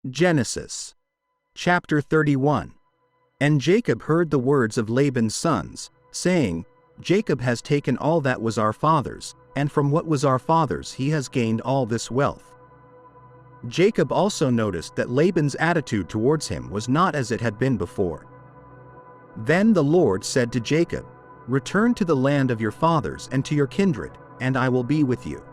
Genesis chapter 31. And Jacob heard the words of Laban's sons, saying, Jacob has taken all that was our father's, and from what was our father's he has gained all this wealth. Jacob also noticed that Laban's attitude towards him was not as it had been before. Then the Lord said to Jacob, Return to the land of your fathers and to your kindred, and I will be with you.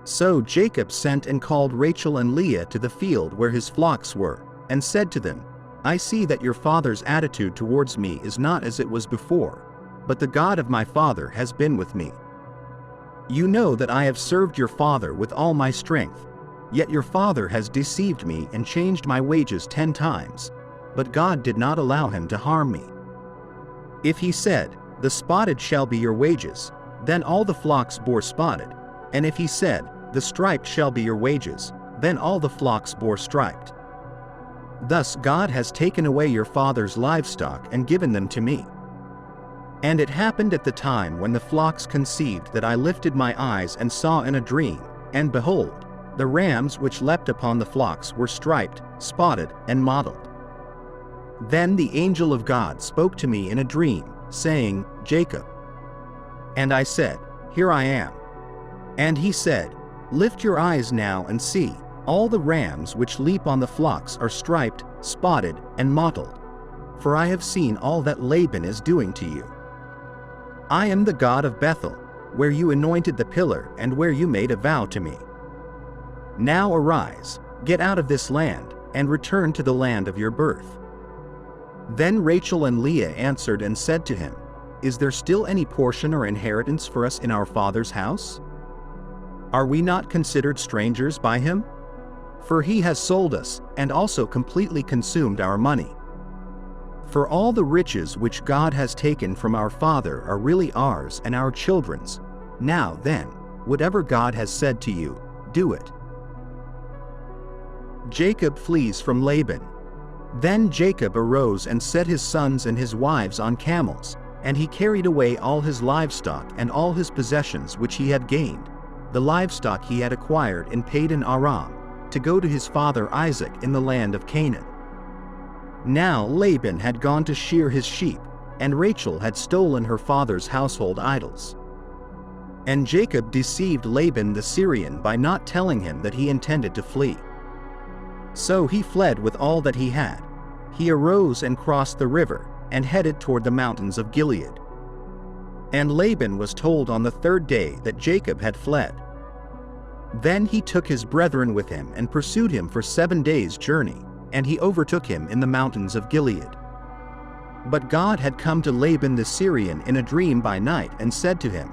So Jacob sent and called Rachel and Leah to the field where his flocks were, and said to them, I see that your father's attitude towards me is not as it was before, but the God of my father has been with me. You know that I have served your father with all my strength, yet your father has deceived me and changed my wages 10 times, but God did not allow him to harm me. If he said, The spotted shall be your wages, then all the flocks bore spotted, and if he said, The striped shall be your wages, then all the flocks bore striped. Thus God has taken away your father's livestock and given them to me. And it happened at the time when the flocks conceived that I lifted my eyes and saw in a dream, and behold, the rams which leapt upon the flocks were striped, spotted, and mottled. Then the angel of God spoke to me in a dream, saying, Jacob. And I said, Here I am. And he said, Lift your eyes now and see, all the rams which leap on the flocks are striped, spotted, and mottled. For I have seen all that Laban is doing to you. I am the God of Bethel, where you anointed the pillar and where you made a vow to me. Now arise, get out of this land, and return to the land of your birth. Then Rachel and Leah answered and said to him, Is there still any portion or inheritance for us in our father's house? Are we not considered strangers by him? For he has sold us, and also completely consumed our money. For all the riches which God has taken from our father are really ours and our children's. Now then, whatever God has said to you, do it. Jacob flees from Laban. Then Jacob arose and set his sons and his wives on camels, and he carried away all his livestock and all his possessions which he had gained, the livestock he had acquired in Padan Aram, to go to his father Isaac in the land of Canaan. Now Laban had gone to shear his sheep, and Rachel had stolen her father's household idols. And Jacob deceived Laban the Syrian by not telling him that he intended to flee. So he fled with all that he had. He arose and crossed the river, and headed toward the mountains of Gilead. And Laban was told on the 3rd day that Jacob had fled. Then he took his brethren with him and pursued him for 7 days' journey, and he overtook him in the mountains of Gilead. But God had come to Laban the Syrian in a dream by night and said to him,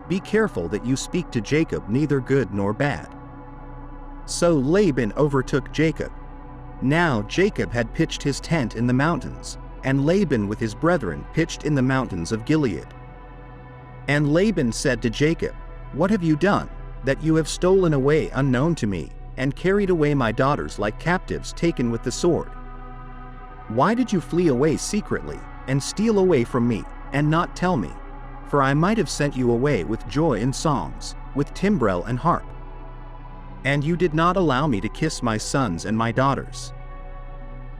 Be careful that you speak to Jacob neither good nor bad. So Laban overtook Jacob. Now Jacob had pitched his tent in the mountains, and Laban with his brethren pitched in the mountains of Gilead. And Laban said to Jacob, What have you done, that you have stolen away unknown to me, and carried away my daughters like captives taken with the sword? Why did you flee away secretly, and steal away from me, and not tell me? For I might have sent you away with joy and songs, with timbrel and harp. And you did not allow me to kiss my sons and my daughters.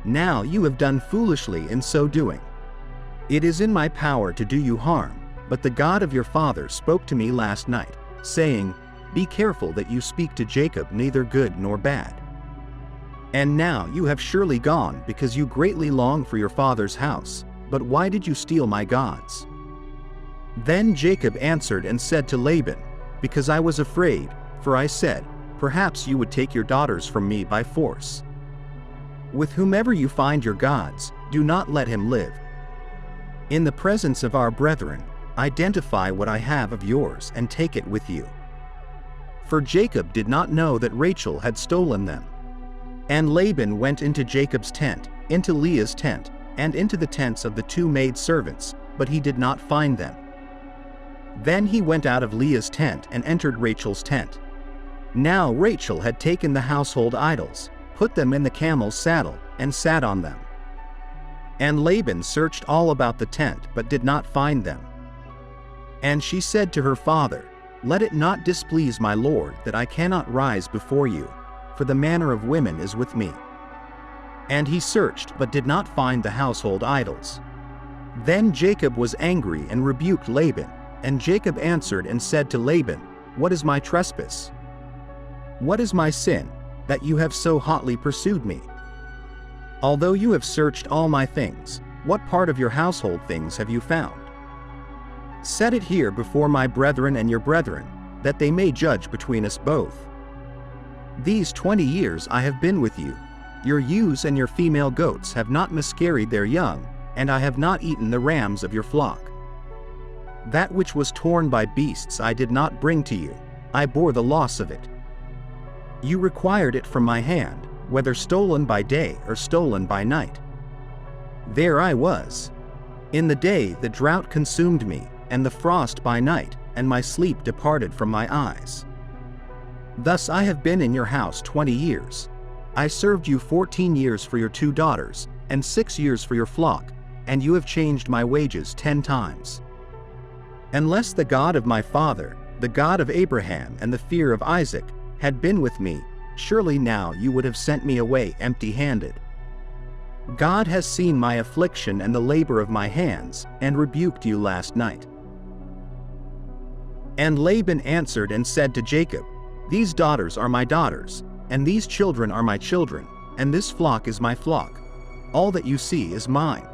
Now you have done foolishly in so doing. It is in my power to do you harm, but the God of your father spoke to me last night, saying, Be careful that you speak to Jacob neither good nor bad. And now you have surely gone because you greatly long for your father's house, but why did you steal my gods? Then Jacob answered and said to Laban, Because I was afraid, for I said, Perhaps you would take your daughters from me by force. With whomever you find your gods, do not let him live. In the presence of our brethren, identify what I have of yours and take it with you. For Jacob did not know that Rachel had stolen them. And Laban went into Jacob's tent, into Leah's tent, and into the tents of the 2 maidservants, but he did not find them. Then he went out of Leah's tent and entered Rachel's tent. Now Rachel had taken the household idols, put them in the camel's saddle, and sat on them. And Laban searched all about the tent but did not find them. And she said to her father, Let it not displease my lord that I cannot rise before you. for the manner of women is with me." And he searched but did not find the household idols. Then Jacob was angry and rebuked Laban, and Jacob answered and said to Laban, "What is my trespass? What is my sin, that you have so hotly pursued me? Although you have searched all my things, what part of your household things have you found? Set it here before my brethren and your brethren, that they may judge between us both. These 20 years I have been with you. Your ewes and your female goats have not miscarried their young, and I have not eaten the rams of your flock. That which was torn by beasts I did not bring to you, I bore the loss of it. You required it from my hand, whether stolen by day or stolen by night. There I was. In the day the drought consumed me, and the frost by night, and my sleep departed from my eyes. Thus I have been in your house 20 years. I served you 14 years for your 2 daughters, and 6 years for your flock, and you have changed my wages 10 times. Unless the God of my father, the God of Abraham and the fear of Isaac, had been with me, surely now you would have sent me away empty-handed. God has seen my affliction and the labor of my hands, and rebuked you last night." And Laban answered and said to Jacob, "These daughters are my daughters, and these children are my children, and this flock is my flock. All that you see is mine.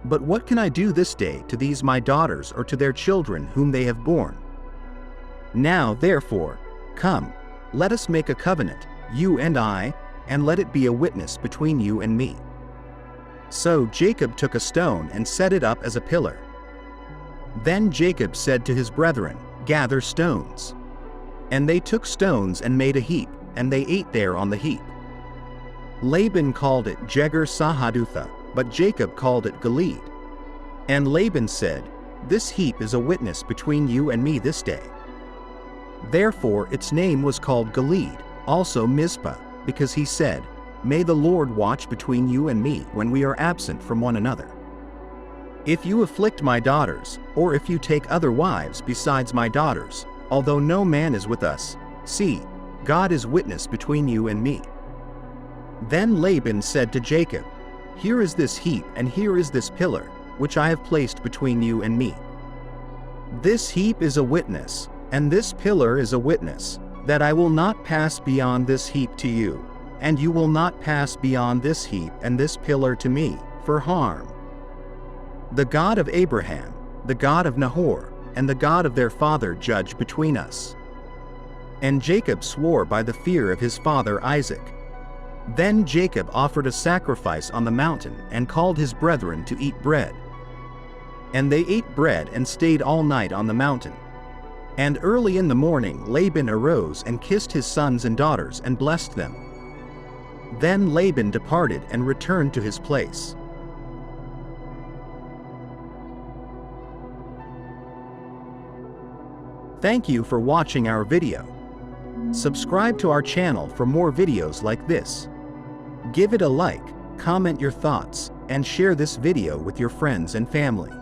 But what can I do this day to these my daughters or to their children whom they have borne? Now therefore, come, let us make a covenant, you and I, and let it be a witness between you and me." So Jacob took a stone and set it up as a pillar. Then Jacob said to his brethren, "Gather stones." And they took stones and made a heap, and they ate there on the heap. Laban called it Jegar-Sahadutha, but Jacob called it Gilead. And Laban said, "This heap is a witness between you and me this day." Therefore its name was called Gilead, also Mizpah, because he said, "May the Lord watch between you and me when we are absent from one another. If you afflict my daughters, or if you take other wives besides my daughters, although no man is with us, see, God is witness between you and me." Then Laban said to Jacob, "Here is this heap and here is this pillar, which I have placed between you and me. This heap is a witness, and this pillar is a witness, that I will not pass beyond this heap to you, and you will not pass beyond this heap and this pillar to me, for harm. The God of Abraham, the God of Nahor, and the God of their father judge between us." And Jacob swore by the fear of his father Isaac. Then Jacob offered a sacrifice on the mountain and called his brethren to eat bread. And they ate bread and stayed all night on the mountain. And early in the morning Laban arose and kissed his sons and daughters and blessed them. Then Laban departed and returned to his place. Thank you for watching our video. Subscribe to our channel for more videos like this. Give it a like, comment your thoughts, and share this video with your friends and family.